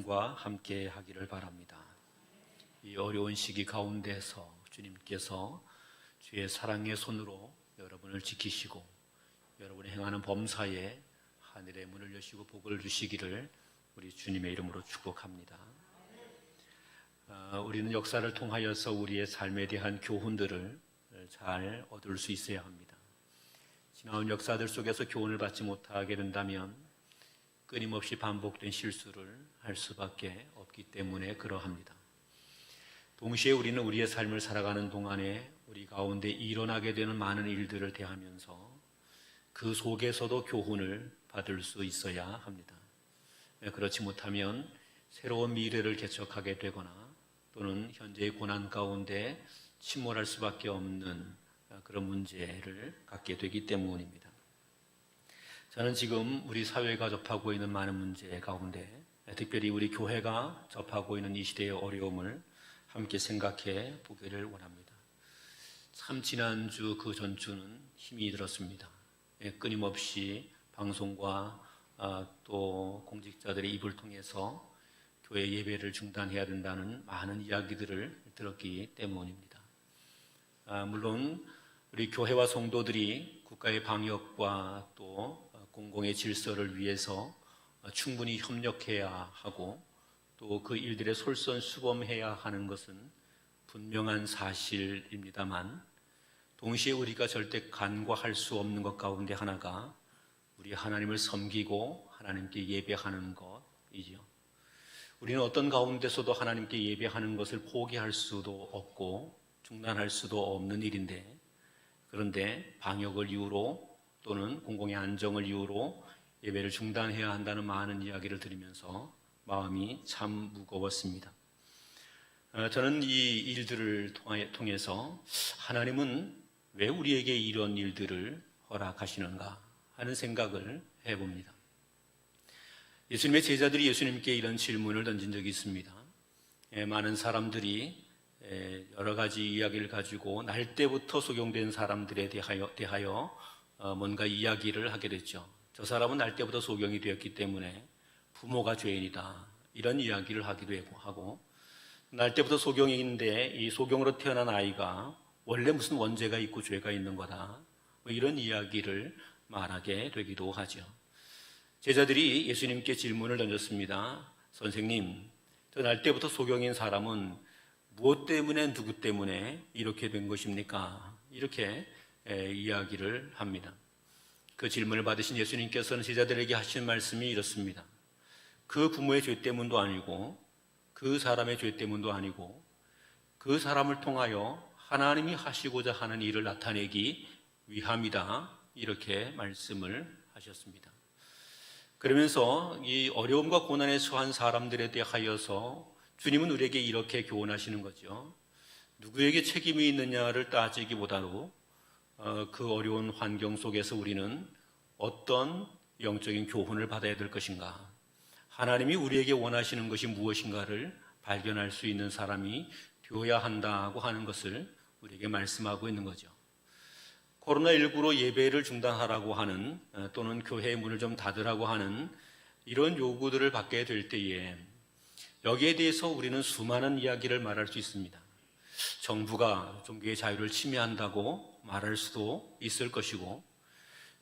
여러분과 함께 하기를 바랍니다. 이 어려운 시기 가운데서 주님께서 주의 사랑의 손으로 여러분을 지키시고 여러분이 행하는 범사에 하늘의 문을 여시고 복을 주시기를 우리 주님의 이름으로 축복합니다. 우리는 역사를 통하여서 우리의 삶에 대한 교훈들을 잘 얻을 수 있어야 합니다. 지나온 역사들 속에서 교훈을 받지 못하게 된다면 끊임없이 반복된 실수를 할 수밖에 없기 때문에 그러합니다. 동시에 우리는 우리의 삶을 살아가는 동안에 우리 가운데 일어나게 되는 많은 일들을 대하면서 그 속에서도 교훈을 받을 수 있어야 합니다. 그렇지 못하면 새로운 미래를 개척하게 되거나 또는 현재의 고난 가운데 침몰할 수밖에 없는 그런 문제를 갖게 되기 때문입니다. 저는 지금 우리 사회가 접하고 있는 많은 문제 가운데 특별히 우리 교회가 접하고 있는 이 시대의 어려움을 함께 생각해 보기를 원합니다. 참 지난주 그 전주는 힘이 들었습니다. 끊임없이 방송과 또 공직자들의 입을 통해서 교회 예배를 중단해야 된다는 많은 이야기들을 들었기 때문입니다. 물론 우리 교회와 성도들이 국가의 방역과 또 공공의 질서를 위해서 충분히 협력해야 하고 또 그 일들에 솔선수범해야 하는 것은 분명한 사실입니다만 동시에 우리가 절대 간과할 수 없는 것 가운데 하나가 우리 하나님을 섬기고 하나님께 예배하는 것이지요. 우리는 어떤 가운데서도 하나님께 예배하는 것을 포기할 수도 없고 중단할 수도 없는 일인데 그런데 방역을 이유로 또는 공공의 안정을 이유로 예배를 중단해야 한다는 많은 이야기를 들으면서 마음이 참 무거웠습니다. 저는 이 일들을 통해서 하나님은 왜 우리에게 이런 일들을 허락하시는가 하는 생각을 해봅니다. 예수님의 제자들이 예수님께 이런 질문을 던진 적이 있습니다. 많은 사람들이 여러 가지 이야기를 가지고 날 때부터 소경된 사람들에 대하여 뭔가 이야기를 하게 됐죠. 저 사람은 날 때부터 소경이 되었기 때문에 부모가 죄인이다 이런 이야기를 하기도 하고 날 때부터 소경인데 이 소경으로 태어난 아이가 원래 무슨 원죄가 있고 죄가 있는 거다 이런 이야기를 말하게 되기도 하죠. 제자들이 예수님께 질문을 던졌습니다. 선생님, 저 날 때부터 소경인 사람은 무엇 때문에 누구 때문에 이렇게 된 것입니까? 이렇게 이야기를 합니다. 그 질문을 받으신 예수님께서는 제자들에게 하신 말씀이 이렇습니다. 그 부모의 죄 때문도 아니고 그 사람의 죄 때문도 아니고 그 사람을 통하여 하나님이 하시고자 하는 일을 나타내기 위함이다. 이렇게 말씀을 하셨습니다. 그러면서 이 어려움과 고난에 처한 사람들에 대하여서 주님은 우리에게 이렇게 교훈하시는 거죠. 누구에게 책임이 있느냐를 따지기보다도 그 어려운 환경 속에서 우리는 어떤 영적인 교훈을 받아야 될 것인가, 하나님이 우리에게 원하시는 것이 무엇인가를 발견할 수 있는 사람이 되어야 한다고 하는 것을 우리에게 말씀하고 있는 거죠. 코로나19로 예배를 중단하라고 하는 또는 교회의 문을 좀 닫으라고 하는 이런 요구들을 받게 될 때에 여기에 대해서 우리는 수많은 이야기를 말할 수 있습니다. 정부가 종교의 자유를 침해한다고 말할 수도 있을 것이고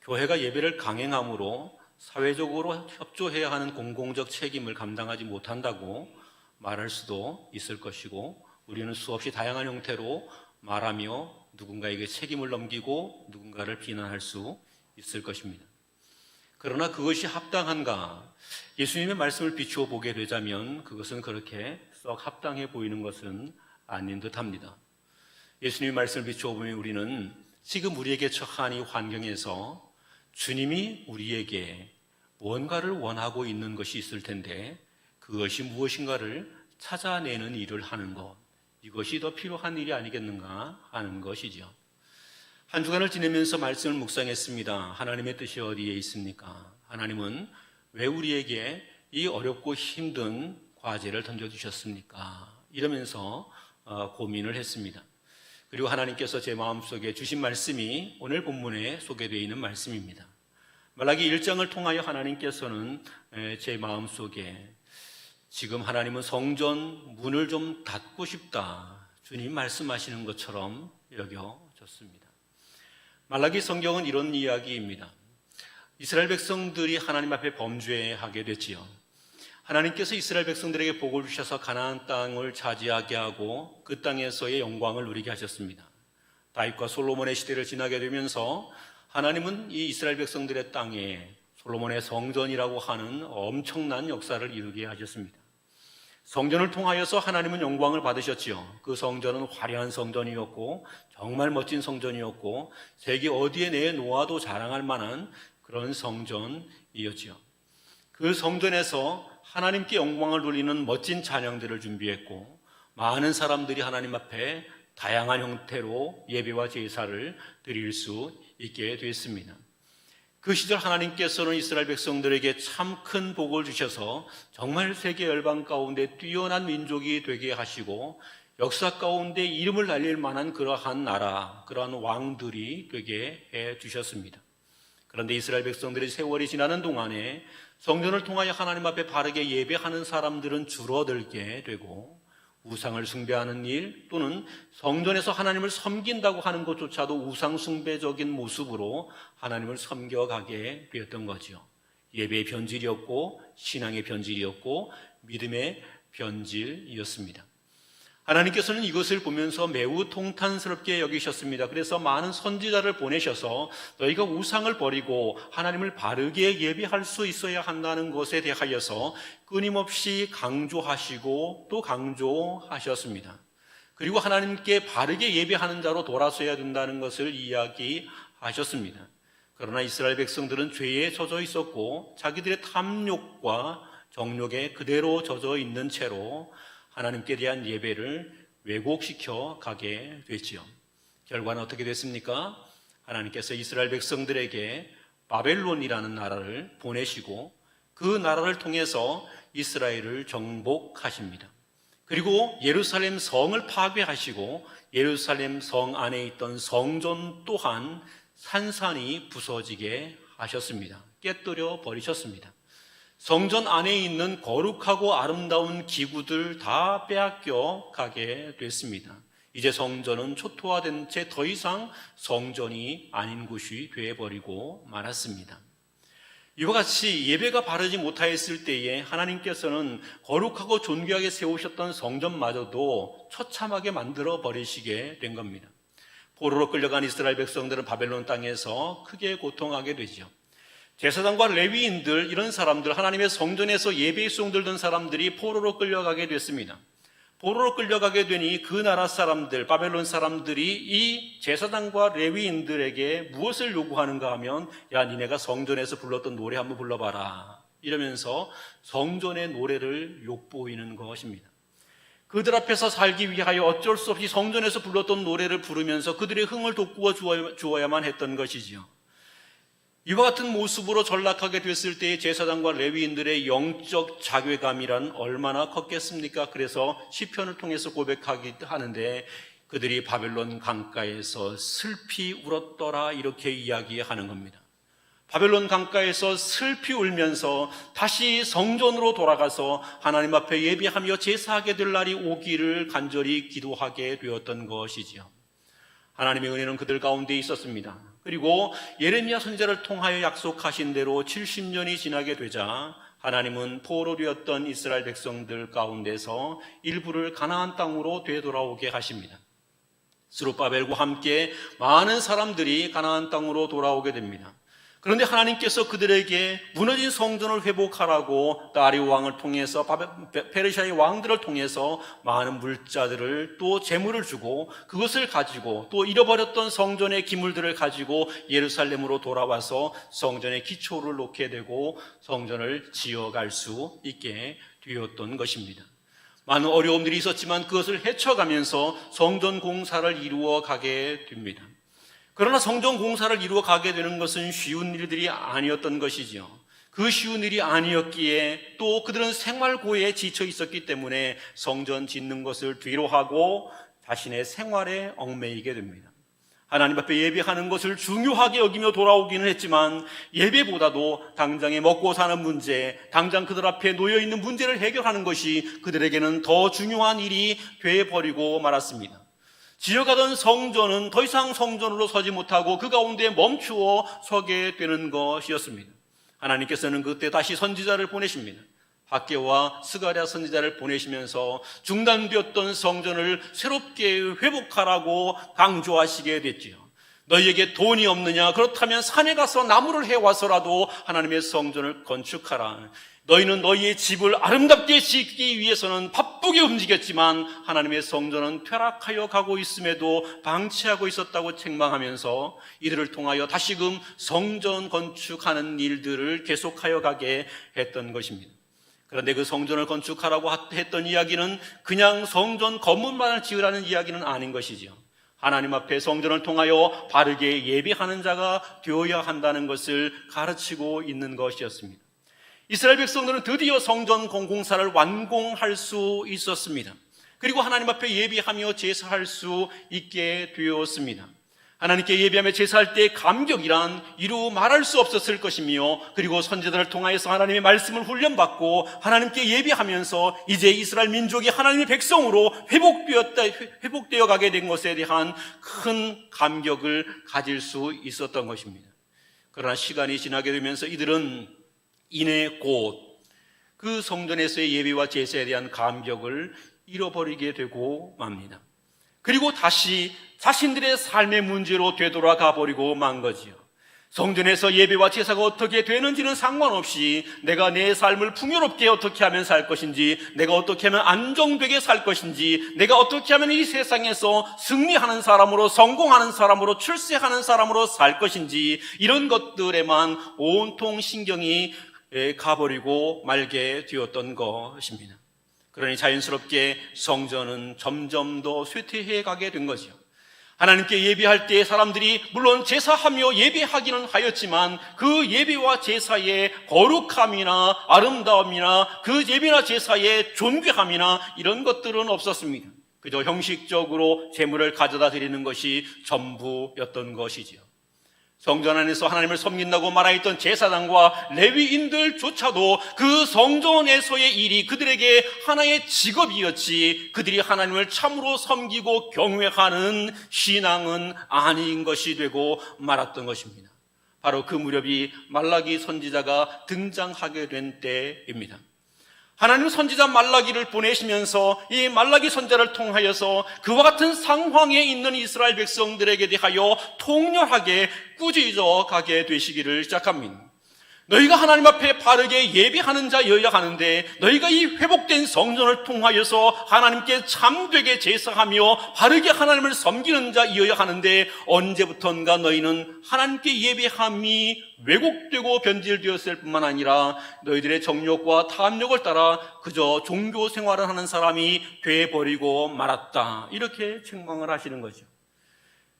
교회가 예배를 강행함으로 사회적으로 협조해야 하는 공공적 책임을 감당하지 못한다고 말할 수도 있을 것이고 우리는 수없이 다양한 형태로 말하며 누군가에게 책임을 넘기고 누군가를 비난할 수 있을 것입니다. 그러나 그것이 합당한가? 예수님의 말씀을 비추어 보게 되자면 그것은 그렇게 썩 합당해 보이는 것은 아닌 듯합니다. 예수님의 말씀을 비추어 보면 우리는 지금 우리에게 처한 이 환경에서 주님이 우리에게 뭔가를 원하고 있는 것이 있을 텐데 그것이 무엇인가를 찾아내는 일을 하는 것, 이것이 더 필요한 일이 아니겠는가 하는 것이죠. 한 주간을 지내면서 말씀을 묵상했습니다. 하나님의 뜻이 어디에 있습니까? 하나님은 왜 우리에게 이 어렵고 힘든 과제를 던져주셨습니까? 이러면서 고민을 했습니다. 그리고 하나님께서 제 마음속에 주신 말씀이 오늘 본문에 소개되어 있는 말씀입니다. 말라기 1장을 통하여 하나님께서는 제 마음속에 지금 하나님은 성전 문을 좀 닫고 싶다. 주님 말씀하시는 것처럼 여겨졌습니다. 말라기 성경은 이런 이야기입니다. 이스라엘 백성들이 하나님 앞에 범죄하게 됐지요. 하나님께서 이스라엘 백성들에게 복을 주셔서 가나안 땅을 차지하게 하고 그 땅에서의 영광을 누리게 하셨습니다. 다윗과 솔로몬의 시대를 지나게 되면서 하나님은 이 이스라엘 백성들의 땅에 솔로몬의 성전이라고 하는 엄청난 역사를 이루게 하셨습니다. 성전을 통하여서 하나님은 영광을 받으셨지요. 그 성전은 화려한 성전이었고 정말 멋진 성전이었고 세계 어디에 내놓아도 자랑할 만한 그런 성전이었지요. 그 성전에서 하나님께 영광을 돌리는 멋진 찬양들을 준비했고 많은 사람들이 하나님 앞에 다양한 형태로 예배와 제사를 드릴 수 있게 됐습니다. 그 시절 하나님께서는 이스라엘 백성들에게 참 큰 복을 주셔서 정말 세계 열방 가운데 뛰어난 민족이 되게 하시고 역사 가운데 이름을 날릴 만한 그러한 나라, 그러한 왕들이 되게 해 주셨습니다. 그런데 이스라엘 백성들의 세월이 지나는 동안에 성전을 통하여 하나님 앞에 바르게 예배하는 사람들은 줄어들게 되고 우상을 숭배하는 일 또는 성전에서 하나님을 섬긴다고 하는 것조차도 우상 숭배적인 모습으로 하나님을 섬겨가게 되었던 거죠. 예배의 변질이었고 신앙의 변질이었고 믿음의 변질이었습니다. 하나님께서는 이것을 보면서 매우 통탄스럽게 여기셨습니다. 그래서 많은 선지자를 보내셔서 너희가 우상을 버리고 하나님을 바르게 예배할 수 있어야 한다는 것에 대하여서 끊임없이 강조하시고 또 강조하셨습니다. 그리고 하나님께 바르게 예배하는 자로 돌아서야 된다는 것을 이야기하셨습니다. 그러나 이스라엘 백성들은 죄에 젖어 있었고 자기들의 탐욕과 정욕에 그대로 젖어 있는 채로 하나님께 대한 예배를 왜곡시켜 가게 됐지요. 결과는 어떻게 됐습니까? 하나님께서 이스라엘 백성들에게 바벨론이라는 나라를 보내시고 그 나라를 통해서 이스라엘을 정복하십니다. 그리고 예루살렘 성을 파괴하시고 예루살렘 성 안에 있던 성전 또한 산산이 부서지게 하셨습니다. 깨뜨려 버리셨습니다. 성전 안에 있는 거룩하고 아름다운 기구들 다 빼앗겨 가게 됐습니다. 이제 성전은 초토화된 채 더 이상 성전이 아닌 곳이 되어버리고 말았습니다. 이와 같이 예배가 바르지 못하였을 때에 하나님께서는 거룩하고 존귀하게 세우셨던 성전마저도 처참하게 만들어 버리시게 된 겁니다. 포로로 끌려간 이스라엘 백성들은 바벨론 땅에서 크게 고통하게 되죠. 제사장과 레위인들 이런 사람들 하나님의 성전에서 예배의 수종 들던 사람들이 포로로 끌려가게 됐습니다. 포로로 끌려가게 되니 그 나라 사람들 바벨론 사람들이 이 제사장과 레위인들에게 무엇을 요구하는가 하면 야 니네가 성전에서 불렀던 노래 한번 불러봐라 이러면서 성전의 노래를 욕보이는 것입니다. 그들 앞에서 살기 위하여 어쩔 수 없이 성전에서 불렀던 노래를 부르면서 그들의 흥을 돋구어 주어야만 했던 것이지요. 이와 같은 모습으로 전락하게 됐을 때의 제사장과 레위인들의 영적 자괴감이란 얼마나 컸겠습니까? 그래서 시편을 통해서 고백하는데 그들이 바벨론 강가에서 슬피 울었더라 이렇게 이야기하는 겁니다. 바벨론 강가에서 슬피 울면서 다시 성전으로 돌아가서 하나님 앞에 예배하며 제사하게 될 날이 오기를 간절히 기도하게 되었던 것이지요. 하나님의 은혜는 그들 가운데 있었습니다. 그리고 예레미야 선지자를 통하여 약속하신 대로 70년이 지나게 되자 하나님은 포로되었던 이스라엘 백성들 가운데서 일부를 가나안 땅으로 되돌아오게 하십니다. 스룹바벨과 함께 많은 사람들이 가나안 땅으로 돌아오게 됩니다. 그런데 하나님께서 그들에게 무너진 성전을 회복하라고 다리오 왕을 통해서 페르시아의 왕들을 통해서 많은 물자들을 또 재물을 주고 그것을 가지고 또 잃어버렸던 성전의 기물들을 가지고 예루살렘으로 돌아와서 성전의 기초를 놓게 되고 성전을 지어갈 수 있게 되었던 것입니다. 많은 어려움들이 있었지만 그것을 헤쳐가면서 성전 공사를 이루어 가게 됩니다. 그러나 성전 공사를 이루어 가게 되는 것은 쉬운 일들이 아니었던 것이지요. 그 쉬운 일이 아니었기에 또 그들은 생활고에 지쳐 있었기 때문에 성전 짓는 것을 뒤로 하고 자신의 생활에 얽매이게 됩니다. 하나님 앞에 예배하는 것을 중요하게 여기며 돌아오기는 했지만 예배보다도 당장에 먹고 사는 문제, 당장 그들 앞에 놓여있는 문제를 해결하는 것이 그들에게는 더 중요한 일이 되어버리고 말았습니다. 지어가던 성전은 더 이상 성전으로 서지 못하고 그 가운데 멈추어 서게 되는 것이었습니다. 하나님께서는 그때 다시 선지자를 보내십니다. 학개와 스가랴 선지자를 보내시면서 중단되었던 성전을 새롭게 회복하라고 강조하시게 됐지요. 너희에게 돈이 없느냐? 그렇다면 산에 가서 나무를 해와서라도 하나님의 성전을 건축하라. 너희는 너희의 집을 아름답게 짓기 위해서는 바쁘게 움직였지만 하나님의 성전은 퇴락하여 가고 있음에도 방치하고 있었다고 책망하면서 이들을 통하여 다시금 성전 건축하는 일들을 계속하여 가게 했던 것입니다. 그런데 그 성전을 건축하라고 했던 이야기는 그냥 성전 건물만을 지으라는 이야기는 아닌 것이지요. 하나님 앞에 성전을 통하여 바르게 예배하는 자가 되어야 한다는 것을 가르치고 있는 것이었습니다. 이스라엘 백성들은 드디어 성전 공사를 완공할 수 있었습니다. 그리고 하나님 앞에 예배하며 제사할 수 있게 되었습니다. 하나님께 예배하며 제사할 때의 감격이란 이루 말할 수 없었을 것이며, 그리고 선지자를 통하여서 하나님의 말씀을 훈련받고 하나님께 예배하면서 이제 이스라엘 민족이 하나님의 백성으로 회복되어 가게 된 것에 대한 큰 감격을 가질 수 있었던 것입니다. 그러나 시간이 지나게 되면서 이들은 이내 곧 그 성전에서의 예배와 제사에 대한 감격을 잃어버리게 되고 맙니다. 그리고 다시 자신들의 삶의 문제로 되돌아가 버리고 만 거지요. 성전에서 예배와 제사가 어떻게 되는지는 상관없이 내가 내 삶을 풍요롭게 어떻게 하면 살 것인지, 내가 어떻게 하면 안정되게 살 것인지, 내가 어떻게 하면 이 세상에서 승리하는 사람으로, 성공하는 사람으로, 출세하는 사람으로 살 것인지, 이런 것들에만 온통 신경이 가버리고 말게 되었던 것입니다. 그러니 자연스럽게 성전은 점점 더 쇠퇴해 가게 된 거죠. 하나님께 예배할 때 사람들이 물론 제사하며 예배하기는 하였지만 그 예배와 제사의 거룩함이나 아름다움이나 그 예배나 제사의 존귀함이나 이런 것들은 없었습니다. 그저 형식적으로 제물을 가져다 드리는 것이 전부였던 것이지요. 성전 안에서 하나님을 섬긴다고 말하였던 제사장과 레위인들조차도 그 성전에서의 일이 그들에게 하나의 직업이었지, 그들이 하나님을 참으로 섬기고 경외하는 신앙은 아닌 것이 되고 말았던 것입니다. 바로 그 무렵이 말라기 선지자가 등장하게 된 때입니다. 하나님 선지자 말라기를 보내시면서 이 말라기 선지자를 통하여서 그와 같은 상황에 있는 이스라엘 백성들에게 대하여 통렬하게 꾸짖어 가게 되시기를 시작합니다. 너희가 하나님 앞에 바르게 예배하는 자여야 하는데, 너희가 이 회복된 성전을 통하여서 하나님께 참되게 제사하며 바르게 하나님을 섬기는 자여야 하는데, 언제부턴가 너희는 하나님께 예배함이 왜곡되고 변질되었을 뿐만 아니라 너희들의 정욕과 탐욕을 따라 그저 종교 생활을 하는 사람이 되어버리고 말았다, 이렇게 책망을 하시는 거죠.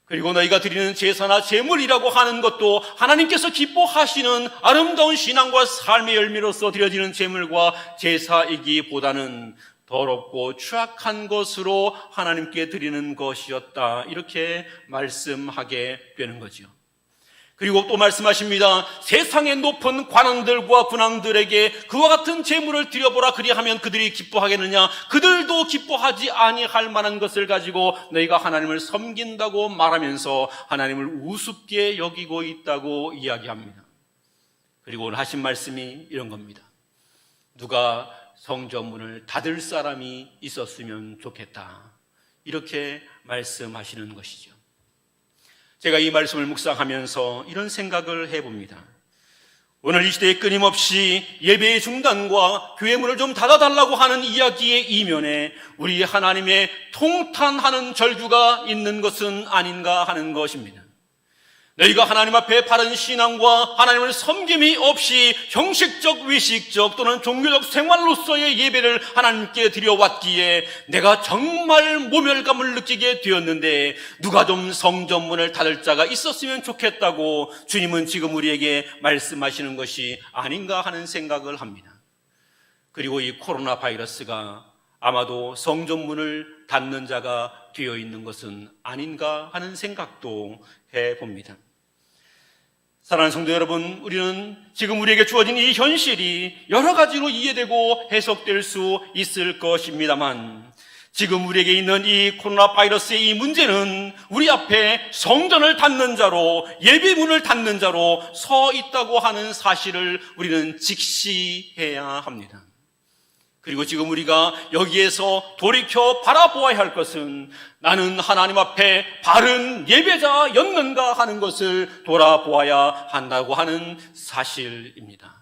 그리고 너희가 드리는 제사나 제물이라고 하는 것도 하나님께서 기뻐하시는 아름다운 신앙과 삶의 열매로서 드려지는 제물과 제사이기보다는 더럽고 추악한 것으로 하나님께 드리는 것이었다, 이렇게 말씀하게 되는 거죠. 그리고 또 말씀하십니다. 세상의 높은 관원들과 군왕들에게 그와 같은 제물을 드려보라, 그리하면 그들이 기뻐하겠느냐? 그들도 기뻐하지 아니할 만한 것을 가지고 너희가 하나님을 섬긴다고 말하면서 하나님을 우습게 여기고 있다고 이야기합니다. 그리고 오늘 하신 말씀이 이런 겁니다. 누가 성전문을 닫을 사람이 있었으면 좋겠다, 이렇게 말씀하시는 것이죠. 제가 이 말씀을 묵상하면서 이런 생각을 해봅니다. 오늘 이 시대에 끊임없이 예배의 중단과 교회문을 좀 닫아달라고 하는 이야기의 이면에 우리 하나님의 통탄하는 절규가 있는 것은 아닌가 하는 것입니다. 너희가 하나님 앞에 바른 신앙과 하나님을 섬김이 없이 형식적, 외식적 또는 종교적 생활로서의 예배를 하나님께 드려왔기에 내가 정말 모멸감을 느끼게 되었는데, 누가 좀 성전문을 닫을 자가 있었으면 좋겠다고 주님은 지금 우리에게 말씀하시는 것이 아닌가 하는 생각을 합니다. 그리고 이 코로나 바이러스가 아마도 성전문을 닫는 자가 되어 있는 것은 아닌가 하는 생각도 해봅니다. 사랑하는 성도 여러분, 우리는 지금 우리에게 주어진 이 현실이 여러 가지로 이해되고 해석될 수 있을 것입니다만, 지금 우리에게 있는 이 코로나 바이러스의 이 문제는 우리 앞에 성전을 닫는 자로, 예배문을 닫는 자로 서 있다고 하는 사실을 우리는 직시해야 합니다. 그리고 지금 우리가 여기에서 돌이켜 바라보아야 할 것은 나는 하나님 앞에 바른 예배자였는가 하는 것을 돌아보아야 한다고 하는 사실입니다.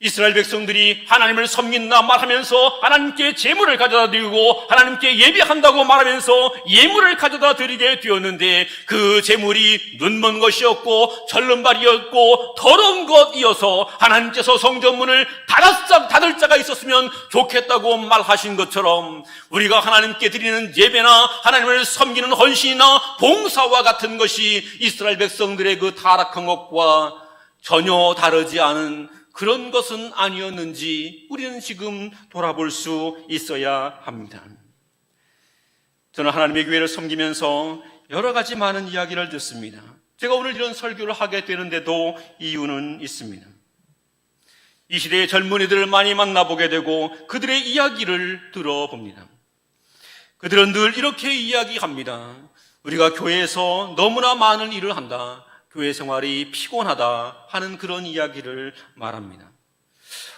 이스라엘 백성들이 하나님을 섬긴다 말하면서 하나님께 제물을 가져다 드리고 하나님께 예배한다고 말하면서 예물을 가져다 드리게 되었는데, 그 제물이 눈먼 것이었고 절름발이었고 더러운 것이어서 하나님께서 성전문을 닫을 자가 있었으면 좋겠다고 말하신 것처럼, 우리가 하나님께 드리는 예배나 하나님을 섬기는 헌신이나 봉사와 같은 것이 이스라엘 백성들의 그 타락한 것과 전혀 다르지 않은 그런 것은 아니었는지 우리는 지금 돌아볼 수 있어야 합니다. 저는 하나님의 교회를 섬기면서 여러 가지 많은 이야기를 듣습니다. 제가 오늘 이런 설교를 하게 되는데도 이유는 있습니다. 이 시대의 젊은이들을 많이 만나보게 되고 그들의 이야기를 들어봅니다. 그들은 늘 이렇게 이야기합니다. 우리가 교회에서 너무나 많은 일을 한다, 교회 생활이 피곤하다 하는 그런 이야기를 말합니다.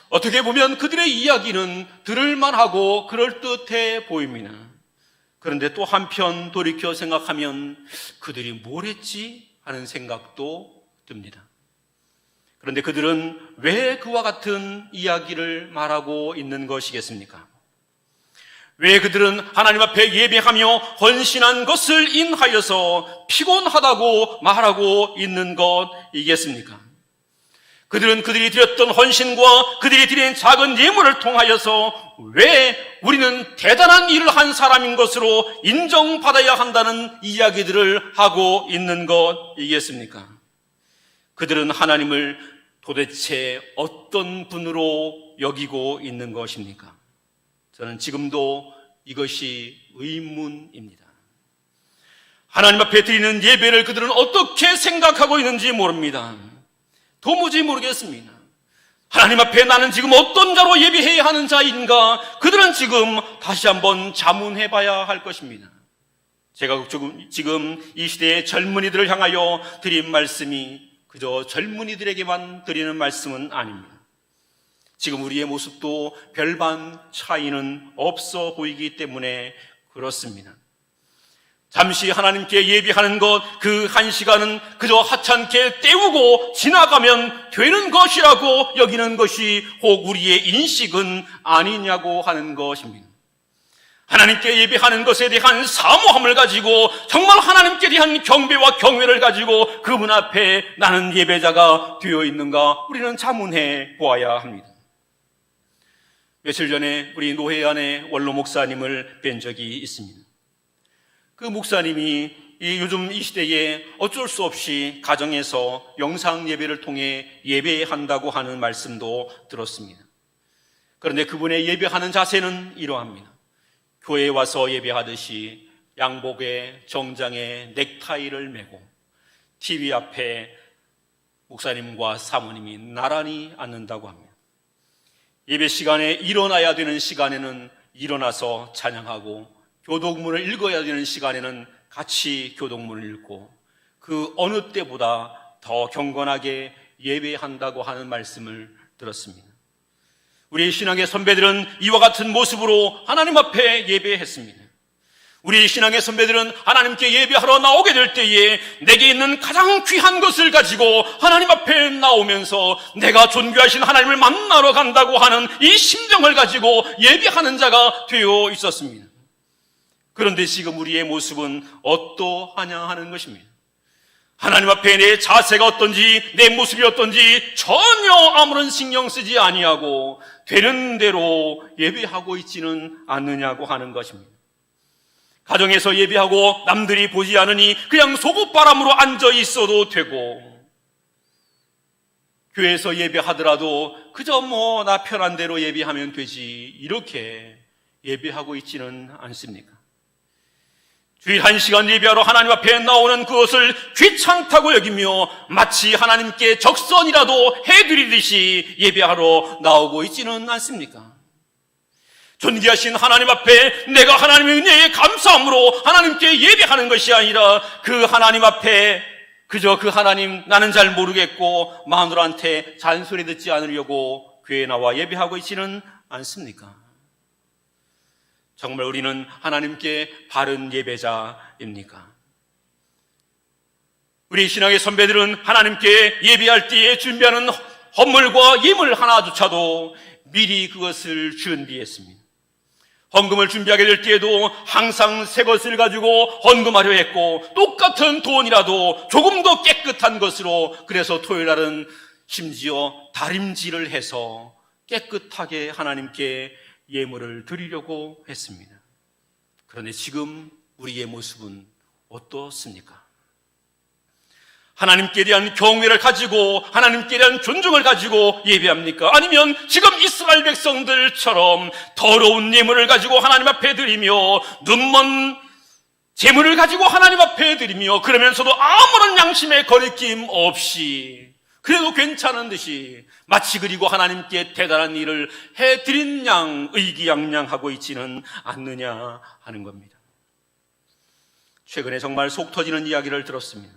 어떻게 보면 그들의 이야기는 들을만하고 그럴듯해 보입니다. 그런데 또 한편 돌이켜 생각하면 그들이 뭘 했지 하는 생각도 듭니다. 그런데 그들은 왜 그와 같은 이야기를 말하고 있는 것이겠습니까? 왜 그들은 하나님 앞에 예배하며 헌신한 것을 인하여서 피곤하다고 말하고 있는 것이겠습니까? 그들은 그들이 드렸던 헌신과 그들이 드린 작은 예물을 통하여서 왜 우리는 대단한 일을 한 사람인 것으로 인정받아야 한다는 이야기들을 하고 있는 것이겠습니까? 그들은 하나님을 도대체 어떤 분으로 여기고 있는 것입니까? 저는 지금도 이것이 의문입니다. 하나님 앞에 드리는 예배를 그들은 어떻게 생각하고 있는지 모릅니다. 도무지 모르겠습니다. 하나님 앞에 나는 지금 어떤 자로 예배해야 하는 자인가, 그들은 지금 다시 한번 자문해 봐야 할 것입니다. 제가 지금 이 시대의 젊은이들을 향하여 드린 말씀이 그저 젊은이들에게만 드리는 말씀은 아닙니다. 지금 우리의 모습도 별반 차이는 없어 보이기 때문에 그렇습니다. 잠시 하나님께 예배하는 것, 그 한 시간은 그저 하찮게 때우고 지나가면 되는 것이라고 여기는 것이 혹 우리의 인식은 아니냐고 하는 것입니다. 하나님께 예배하는 것에 대한 사모함을 가지고 정말 하나님께 대한 경배와 경외를 가지고 그분 앞에 나는 예배자가 되어 있는가 우리는 자문해 보아야 합니다. 며칠 전에 우리 노회안의 원로 목사님을 뵌 적이 있습니다. 그 목사님이 요즘 이 시대에 어쩔 수 없이 가정에서 영상 예배를 통해 예배한다고 하는 말씀도 들었습니다. 그런데 그분의 예배하는 자세는 이러합니다. 교회에 와서 예배하듯이 양복에 정장에 넥타이를 메고 TV 앞에 목사님과 사모님이 나란히 앉는다고 합니다. 예배 시간에 일어나야 되는 시간에는 일어나서 찬양하고 교독문을 읽어야 되는 시간에는 같이 교독문을 읽고 그 어느 때보다 더 경건하게 예배한다고 하는 말씀을 들었습니다. 우리 신앙의 선배들은 이와 같은 모습으로 하나님 앞에 예배했습니다. 우리 신앙의 선배들은 하나님께 예배하러 나오게 될 때에 내게 있는 가장 귀한 것을 가지고 하나님 앞에 나오면서 내가 존귀하신 하나님을 만나러 간다고 하는 이 심정을 가지고 예배하는 자가 되어 있었습니다. 그런데 지금 우리의 모습은 어떠하냐 하는 것입니다. 하나님 앞에 내 자세가 어떤지 내 모습이 어떤지 전혀 아무런 신경 쓰지 아니하고 되는 대로 예배하고 있지는 않느냐고 하는 것입니다. 가정에서 예배하고 남들이 보지 않으니 그냥 속옷바람으로 앉아 있어도 되고, 교회에서 예배하더라도 그저 나 편한 대로 예배하면 되지, 이렇게 예배하고 있지는 않습니까? 주일 1시간 예배하러 하나님 앞에 나오는 그것을 귀찮다고 여기며 마치 하나님께 적선이라도 해드리듯이 예배하러 나오고 있지는 않습니까? 존귀하신 하나님 앞에 내가 하나님의 은혜에 감사함으로 하나님께 예배하는 것이 아니라 그 하나님 앞에 그저 그 하나님 나는 잘 모르겠고 마누라한테 잔소리 듣지 않으려고 교회에 나와 예배하고 있지는 않습니까? 정말 우리는 하나님께 바른 예배자입니까? 우리 신앙의 선배들은 하나님께 예배할 때에 준비하는 헌물과 예물 하나조차도 미리 그것을 준비했습니다. 헌금을 준비하게 될 때에도 항상 새 것을 가지고 헌금하려 했고 똑같은 돈이라도 조금 더 깨끗한 것으로, 그래서 토요일 날은 심지어 다림질을 해서 깨끗하게 하나님께 예물을 드리려고 했습니다. 그런데 지금 우리의 모습은 어떻습니까? 하나님께 대한 경외를 가지고 하나님께 대한 존중을 가지고 예배합니까? 아니면 지금 이스라엘 백성들처럼 더러운 예물을 가지고 하나님 앞에 드리며 눈먼 재물을 가지고 하나님 앞에 드리며 그러면서도 아무런 양심의 거리낌 없이 그래도 괜찮은 듯이 마치 그리고 하나님께 대단한 일을 해드린 양 의기양양하고 있지는 않느냐 하는 겁니다. 최근에 정말 속 터지는 이야기를 들었습니다.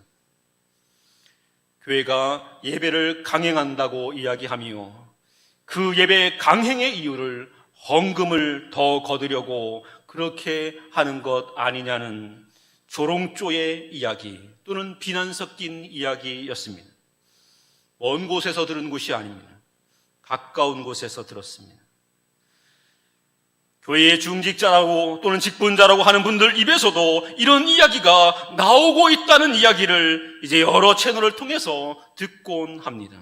교회가 예배를 강행한다고 이야기하며 그 예배 강행의 이유를 헌금을 더 거두려고 그렇게 하는 것 아니냐는 조롱조의 이야기 또는 비난 섞인 이야기였습니다. 먼 곳에서 들은 것이 아닙니다. 가까운 곳에서 들었습니다. 교회의 중직자라고 또는 직분자라고 하는 분들 입에서도 이런 이야기가 나오고 있다는 이야기를 이제 여러 채널을 통해서 듣곤 합니다.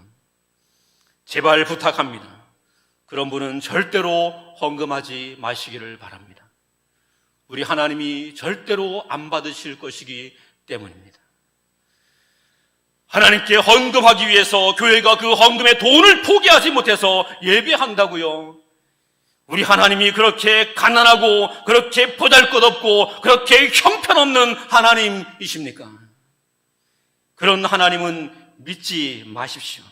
제발 부탁합니다. 그런 분은 절대로 헌금하지 마시기를 바랍니다. 우리 하나님이 절대로 안 받으실 것이기 때문입니다. 하나님께 헌금하기 위해서 교회가 그 헌금의 돈을 포기하지 못해서 예배한다고요. 우리 하나님이 그렇게 가난하고 그렇게 보잘것없고 그렇게 형편없는 하나님이십니까? 그런 하나님은 믿지 마십시오.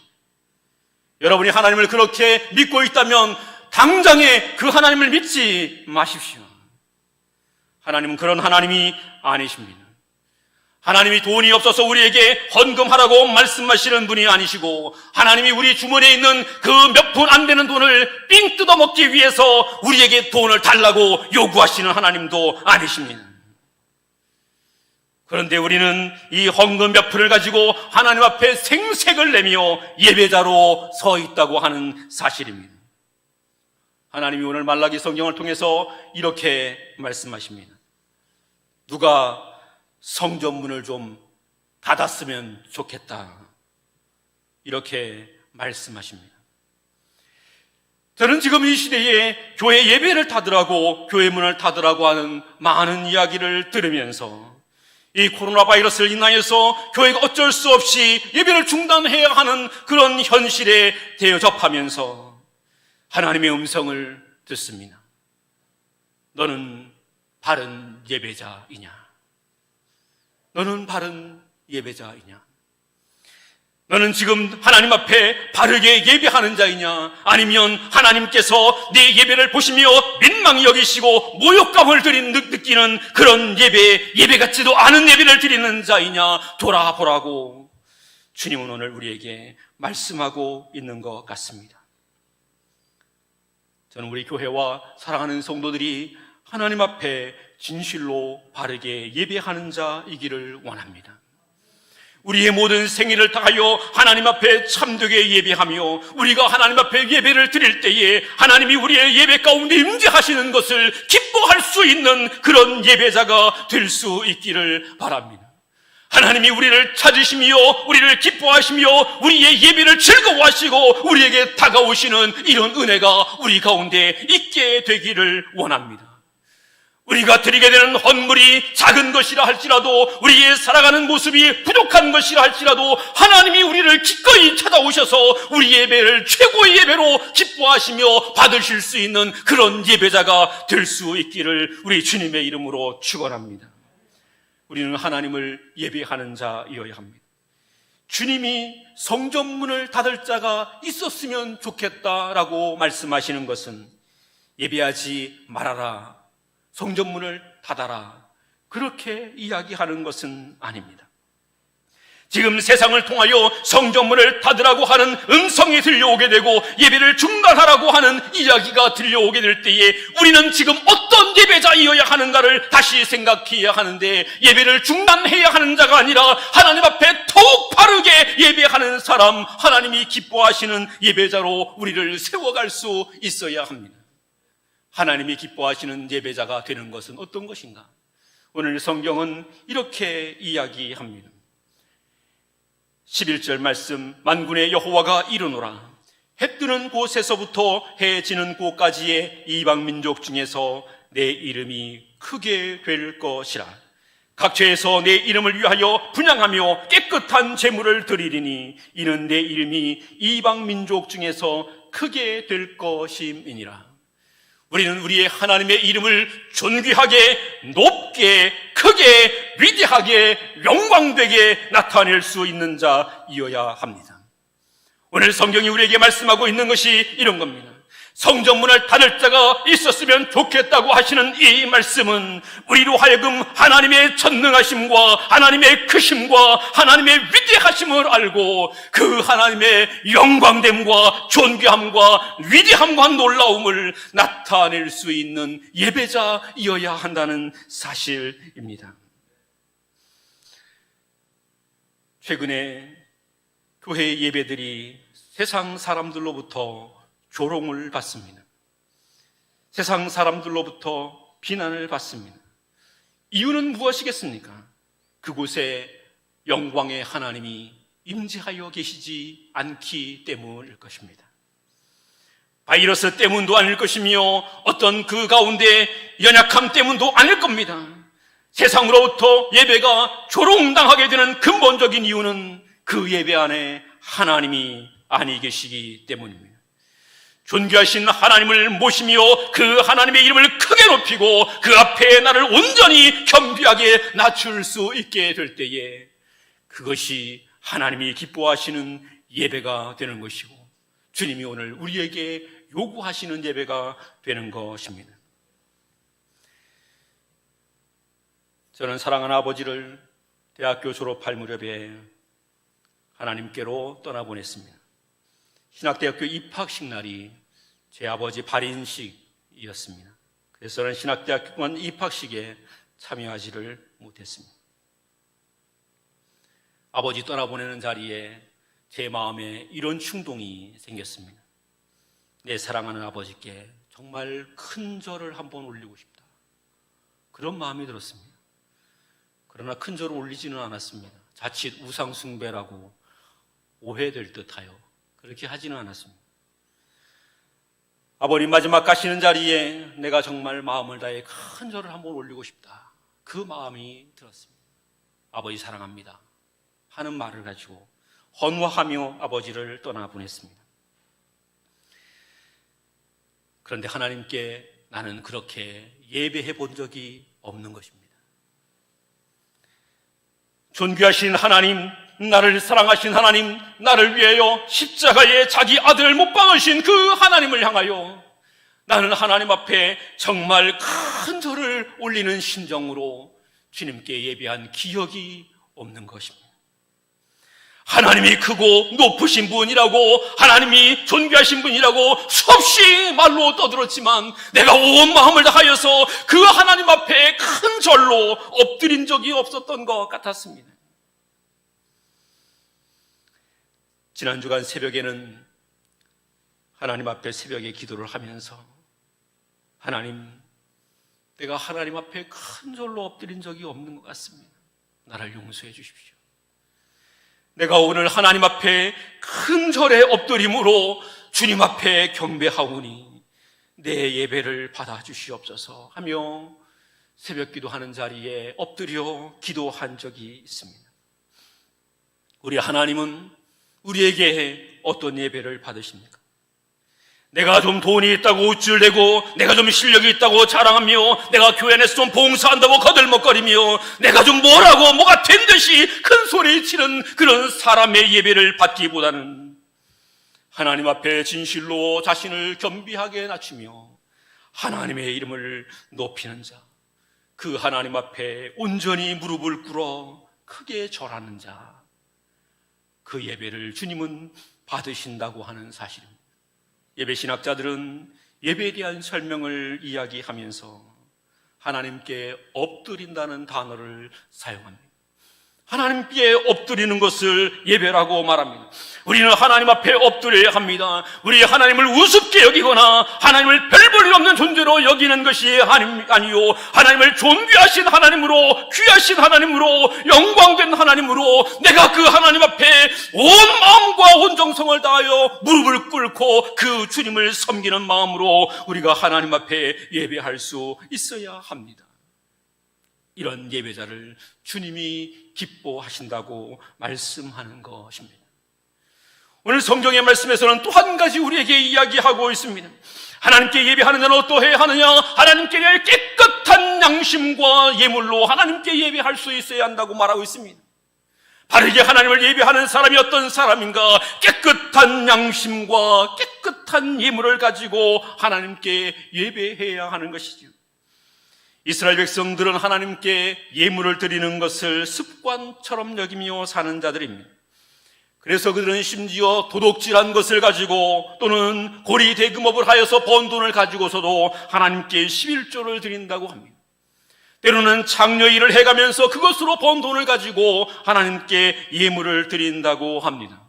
여러분이 하나님을 그렇게 믿고 있다면 당장에 그 하나님을 믿지 마십시오. 하나님은 그런 하나님이 아니십니다. 하나님이 돈이 없어서 우리에게 헌금하라고 말씀하시는 분이 아니시고 하나님이 우리 주머니에 있는 그 몇 푼 안 되는 돈을 삥 뜯어먹기 위해서 우리에게 돈을 달라고 요구하시는 하나님도 아니십니다. 그런데 우리는 이 헌금 몇 푼을 가지고 하나님 앞에 생색을 내며 예배자로 서 있다고 하는 사실입니다. 하나님이 오늘 말라기 성경을 통해서 이렇게 말씀하십니다. 누가 성전문을 좀 닫았으면 좋겠다, 이렇게 말씀하십니다. 저는 지금 이 시대에 교회 예배를 닫으라고, 교회 문을 닫으라고 하는 많은 이야기를 들으면서 이 코로나 바이러스를 인하여서 교회가 어쩔 수 없이 예배를 중단해야 하는 그런 현실에 대접하면서 하나님의 음성을 듣습니다. 너는 바른 예배자이냐? 너는 바른 예배자이냐? 너는 지금 하나님 앞에 바르게 예배하는 자이냐? 아니면 하나님께서 네 예배를 보시며 민망히 여기시고 모욕감을 느끼는 그런 예배 같지도 않은 예배를 드리는 자이냐? 돌아보라고 주님은 오늘 우리에게 말씀하고 있는 것 같습니다. 저는 우리 교회와 사랑하는 성도들이 하나님 앞에 진실로 바르게 예배하는 자이기를 원합니다. 우리의 모든 생애를 다하여 하나님 앞에 참되게 예배하며 우리가 하나님 앞에 예배를 드릴 때에 하나님이 우리의 예배 가운데 임재하시는 것을 기뻐할 수 있는 그런 예배자가 될 수 있기를 바랍니다. 하나님이 우리를 찾으시며 우리를 기뻐하시며 우리의 예배를 즐거워하시고 우리에게 다가오시는 이런 은혜가 우리 가운데 있게 되기를 원합니다. 우리가 드리게 되는 헌물이 작은 것이라 할지라도, 우리의 살아가는 모습이 부족한 것이라 할지라도 하나님이 우리를 기꺼이 찾아오셔서 우리 예배를 최고의 예배로 기뻐하시며 받으실 수 있는 그런 예배자가 될 수 있기를 우리 주님의 이름으로 축원합니다. 우리는 하나님을 예배하는 자이어야 합니다. 주님이 성전문을 닫을 자가 있었으면 좋겠다라고 말씀하시는 것은 예배하지 말아라, 성전문을 닫아라, 그렇게 이야기하는 것은 아닙니다. 지금 세상을 통하여 성전문을 닫으라고 하는 음성이 들려오게 되고 예배를 중단하라고 하는 이야기가 들려오게 될 때에 우리는 지금 어떤 예배자이어야 하는가를 다시 생각해야 하는데, 예배를 중단해야 하는 자가 아니라 하나님 앞에 더욱 바르게 예배하는 사람, 하나님이 기뻐하시는 예배자로 우리를 세워갈 수 있어야 합니다. 하나님이 기뻐하시는 예배자가 되는 것은 어떤 것인가? 오늘 성경은 이렇게 이야기합니다. 11절 말씀, 만군의 여호와가 이르노라. 해 뜨는 곳에서부터 해 지는 곳까지의 이방 민족 중에서 내 이름이 크게 될 것이라. 각처에서 내 이름을 위하여 분향하며 깨끗한 제물을 드리리니 이는 내 이름이 이방 민족 중에서 크게 될 것임이니라. 우리는 우리의 하나님의 이름을 존귀하게, 높게, 크게, 위대하게, 영광되게 나타낼 수 있는 자이어야 합니다. 오늘 성경이 우리에게 말씀하고 있는 것이 이런 겁니다. 성전문을 닫을 자가 있었으면 좋겠다고 하시는 이 말씀은 우리로 하여금 하나님의 전능하심과 하나님의 크심과 하나님의 위대하심을 알고 그 하나님의 영광됨과 존귀함과 위대함과 놀라움을 나타낼 수 있는 예배자이어야 한다는 사실입니다. 최근에 교회 예배들이 세상 사람들로부터 조롱을 받습니다. 세상 사람들로부터 비난을 받습니다. 이유는 무엇이겠습니까? 그곳에 영광의 하나님이 임재하여 계시지 않기 때문일 것입니다. 바이러스 때문도 아닐 것이며 어떤 그 가운데 연약함 때문도 아닐 겁니다. 세상으로부터 예배가 조롱당하게 되는 근본적인 이유는 그 예배 안에 하나님이 아니 계시기 때문입니다. 존귀하신 하나님을 모시며 그 하나님의 이름을 크게 높이고 그 앞에 나를 온전히 겸비하게 낮출 수 있게 될 때에 그것이 하나님이 기뻐하시는 예배가 되는 것이고 주님이 오늘 우리에게 요구하시는 예배가 되는 것입니다. 저는 사랑하는 아버지를 대학교 졸업할 무렵에 하나님께로 떠나보냈습니다. 신학대학교 입학식 날이 제 아버지 발인식이었습니다. 그래서 저는 신학대학원 입학식에 참여하지를 못했습니다. 아버지 떠나보내는 자리에 제 마음에 이런 충동이 생겼습니다. 내 사랑하는 아버지께 정말 큰 절을 한번 올리고 싶다, 그런 마음이 들었습니다. 그러나 큰 절을 올리지는 않았습니다. 자칫 우상숭배라고 오해될 듯하여 그렇게 하지는 않았습니다. 아버님 마지막 가시는 자리에 내가 정말 마음을 다해 큰 절을 한번 올리고 싶다, 그 마음이 들었습니다. 아버지 사랑합니다 하는 말을 가지고 헌화하며 아버지를 떠나보냈습니다. 그런데 하나님께 나는 그렇게 예배해 본 적이 없는 것입니다. 존귀하신 하나님, 나를 사랑하신 하나님, 나를 위하여 십자가에 자기 아들을 못 박으신 그 하나님을 향하여 나는 하나님 앞에 정말 큰 절을 올리는 심정으로 주님께 예배한 기억이 없는 것입니다. 하나님이 크고 높으신 분이라고, 하나님이 존귀하신 분이라고 수없이 말로 떠들었지만 내가 온 마음을 다하여서 그 하나님 앞에 큰 절로 엎드린 적이 없었던 것 같았습니다. 지난 주간 새벽에는 하나님 앞에 새벽에 기도를 하면서 하나님, 내가 하나님 앞에 큰 절로 엎드린 적이 없는 것 같습니다. 나를 용서해 주십시오. 내가 오늘 하나님 앞에 큰 절에 엎드림으로 주님 앞에 경배하오니 내 예배를 받아주시옵소서 하며 새벽 기도하는 자리에 엎드려 기도한 적이 있습니다. 우리 하나님은 우리에게 어떤 예배를 받으십니까? 내가 좀 돈이 있다고 우쭐 내고, 내가 좀 실력이 있다고 자랑하며, 내가 교회 안에서 좀 봉사한다고 거들먹거리며, 내가 좀 뭐라고 뭐가 된 듯이 큰 소리 치는 그런 사람의 예배를 받기보다는 하나님 앞에 진실로 자신을 겸비하게 낮추며 하나님의 이름을 높이는 자, 그 하나님 앞에 온전히 무릎을 꿇어 크게 절하는 자, 그 예배를 주님은 받으신다고 하는 사실입니다. 예배 신학자들은 예배에 대한 설명을 이야기하면서 하나님께 엎드린다는 단어를 사용합니다. 하나님께 엎드리는 것을 예배라고 말합니다. 우리는 하나님 앞에 엎드려야 합니다. 우리 하나님을 우습게 여기거나 하나님을 별 볼 일 없는 존재로 여기는 것이 아니요, 하나님을 존귀하신 하나님으로, 귀하신 하나님으로, 영광된 하나님으로 내가 그 하나님 앞에 온 마음과 온 정성을 다하여 무릎을 꿇고 그 주님을 섬기는 마음으로 우리가 하나님 앞에 예배할 수 있어야 합니다. 이런 예배자를 주님이 기뻐하신다고 말씀하는 것입니다. 오늘 성경의 말씀에서는 또 한 가지 우리에게 이야기하고 있습니다. 하나님께 예배하는 자는 어떠해야 하느냐? 하나님께 깨끗한 양심과 예물로 하나님께 예배할 수 있어야 한다고 말하고 있습니다. 바르게 하나님을 예배하는 사람이 어떤 사람인가? 깨끗한 양심과 깨끗한 예물을 가지고 하나님께 예배해야 하는 것이죠. 이스라엘 백성들은 하나님께 예물을 드리는 것을 습관처럼 여기며 사는 자들입니다. 그래서 그들은 심지어 도둑질한 것을 가지고 또는 고리 대금업을 하여서 번 돈을 가지고서도 하나님께 11조를 드린다고 합니다. 때로는 장려일을 해가면서 그것으로 번 돈을 가지고 하나님께 예물을 드린다고 합니다.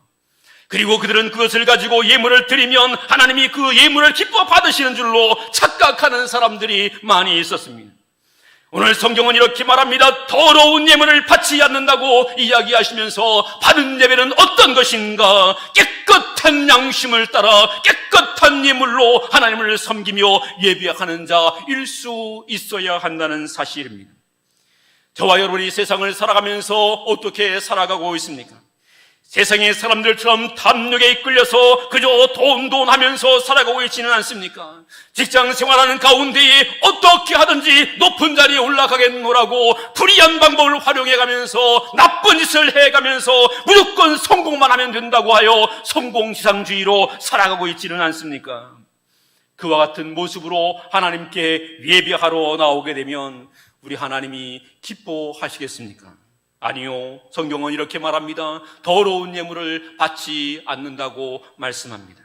그리고 그들은 그것을 가지고 예물을 드리면 하나님이 그 예물을 기뻐 받으시는 줄로 착각하는 사람들이 많이 있었습니다. 오늘 성경은 이렇게 말합니다. 더러운 예물을 받지 않는다고 이야기하시면서 받은 예배는 어떤 것인가? 깨끗한 양심을 따라 깨끗한 예물로 하나님을 섬기며 예배하는 자일 수 있어야 한다는 사실입니다. 저와 여러분이 세상을 살아가면서 어떻게 살아가고 있습니까? 세상의 사람들처럼 탐욕에 이끌려서 그저 돈 하면서 살아가고 있지는 않습니까? 직장 생활하는 가운데에 어떻게 하든지 높은 자리에 올라가겠노라고 불의한 방법을 활용해가면서 나쁜 짓을 해가면서 무조건 성공만 하면 된다고 하여 성공지상주의로 살아가고 있지는 않습니까? 그와 같은 모습으로 하나님께 예배하러 나오게 되면 우리 하나님이 기뻐하시겠습니까? 아니요, 성경은 이렇게 말합니다. 더러운 예물을 받지 않는다고 말씀합니다.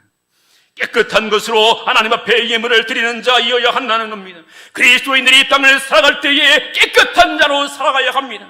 깨끗한 것으로 하나님 앞에 예물을 드리는 자이어야 한다는 겁니다. 그리스도인들이 이 땅을 살아갈 때에 깨끗한 자로 살아가야 합니다.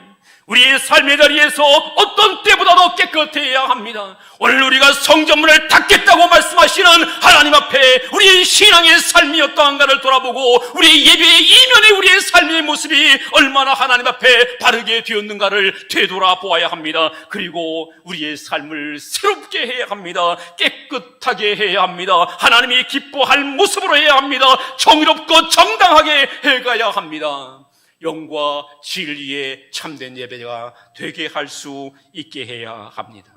우리의 삶의 자리에서 어떤 때보다도 깨끗해야 합니다. 오늘 우리가 성전문을 닫겠다고 말씀하시는 하나님 앞에 우리의 신앙의 삶이 어떠한가를 돌아보고 우리의 예배의 이면의 우리의 삶의 모습이 얼마나 하나님 앞에 바르게 되었는가를 되돌아보아야 합니다. 그리고 우리의 삶을 새롭게 해야 합니다. 깨끗하게 해야 합니다. 하나님이 기뻐할 모습으로 해야 합니다. 정의롭고 정당하게 해가야 합니다. 영과 진리의 참된 예배가 되게 할 수 있게 해야 합니다.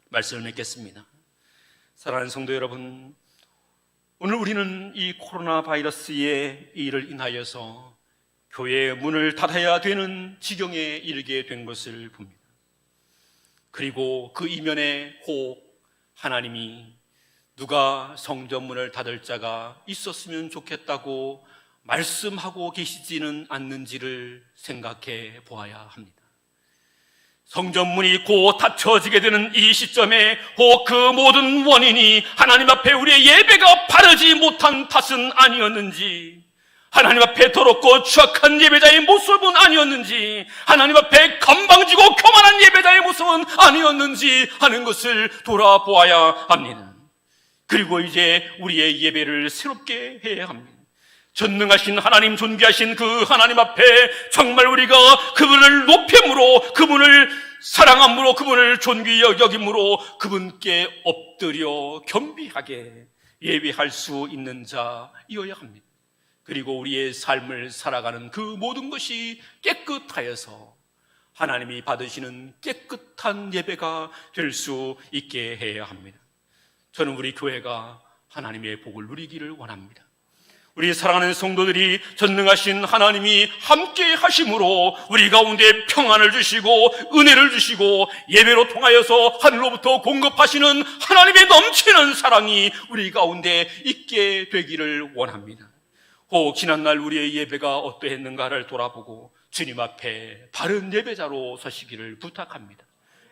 말씀을 맺겠습니다. 사랑하는 성도 여러분, 오늘 우리는 이 코로나 바이러스의 일을 인하여서 교회의 문을 닫아야 되는 지경에 이르게 된 것을 봅니다. 그리고 그 이면에 혹 하나님이 누가 성전문을 닫을 자가 있었으면 좋겠다고 말씀하고 계시지는 않는지를 생각해 보아야 합니다. 성전문이 곧 닫혀지게 되는 이 시점에 혹 그 모든 원인이 하나님 앞에 우리의 예배가 바르지 못한 탓은 아니었는지, 하나님 앞에 더럽고 추악한 예배자의 모습은 아니었는지, 하나님 앞에 건방지고 교만한 예배자의 모습은 아니었는지 하는 것을 돌아보아야 합니다. 그리고 이제 우리의 예배를 새롭게 해야 합니다. 전능하신 하나님, 존귀하신 그 하나님 앞에 정말 우리가 그분을 높임으로, 그분을 사랑함으로, 그분을 존귀히 여김으로 그분께 엎드려 겸비하게 예배할 수 있는 자이어야 합니다. 그리고 우리의 삶을 살아가는 그 모든 것이 깨끗하여서 하나님이 받으시는 깨끗한 예배가 될 수 있게 해야 합니다. 저는 우리 교회가 하나님의 복을 누리기를 원합니다. 우리 사랑하는 성도들이 전능하신 하나님이 함께 하심으로 우리 가운데 평안을 주시고 은혜를 주시고 예배로 통하여서 하늘로부터 공급하시는 하나님의 넘치는 사랑이 우리 가운데 있게 되기를 원합니다. 혹 지난날 우리의 예배가 어떠했는가를 돌아보고 주님 앞에 바른 예배자로 서시기를 부탁합니다.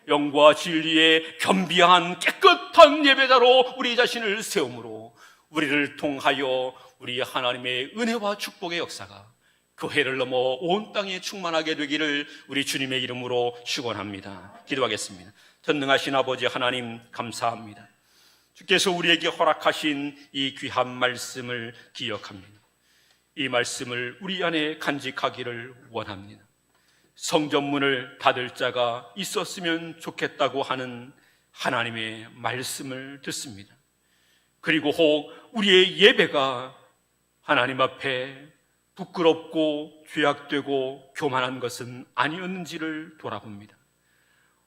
영과 진리의 겸비한 깨끗한 예배자로 우리 자신을 세움으로 우리를 통하여 우리 하나님의 은혜와 축복의 역사가 교회를 넘어 온 땅에 충만하게 되기를 우리 주님의 이름으로 축원합니다. 기도하겠습니다. 전능하신 아버지 하나님 감사합니다. 주께서 우리에게 허락하신 이 귀한 말씀을 기억합니다. 이 말씀을 우리 안에 간직하기를 원합니다. 성전문을 닫을 자가 있었으면 좋겠다고 하는 하나님의 말씀을 듣습니다. 그리고 혹 우리의 예배가 하나님 앞에 부끄럽고 죄악되고 교만한 것은 아니었는지를 돌아봅니다.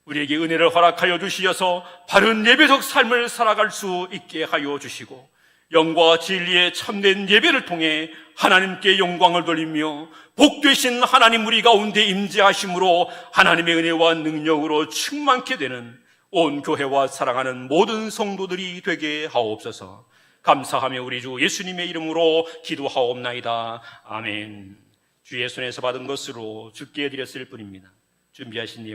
우리에게 은혜를 허락하여 주시어서 바른 예배적 삶을 살아갈 수 있게 하여 주시고 영과 진리의 참된 예배를 통해 하나님께 영광을 돌리며 복되신 하나님 우리 가운데 임재하심으로 하나님의 은혜와 능력으로 충만케 되는 온 교회와 사랑하는 모든 성도들이 되게 하옵소서. 감사하며 우리 주 예수님의 이름으로 기도하옵나이다. 아멘. 주의 손에서 받은 것으로 주께 드렸을 뿐입니다. 준비하신 님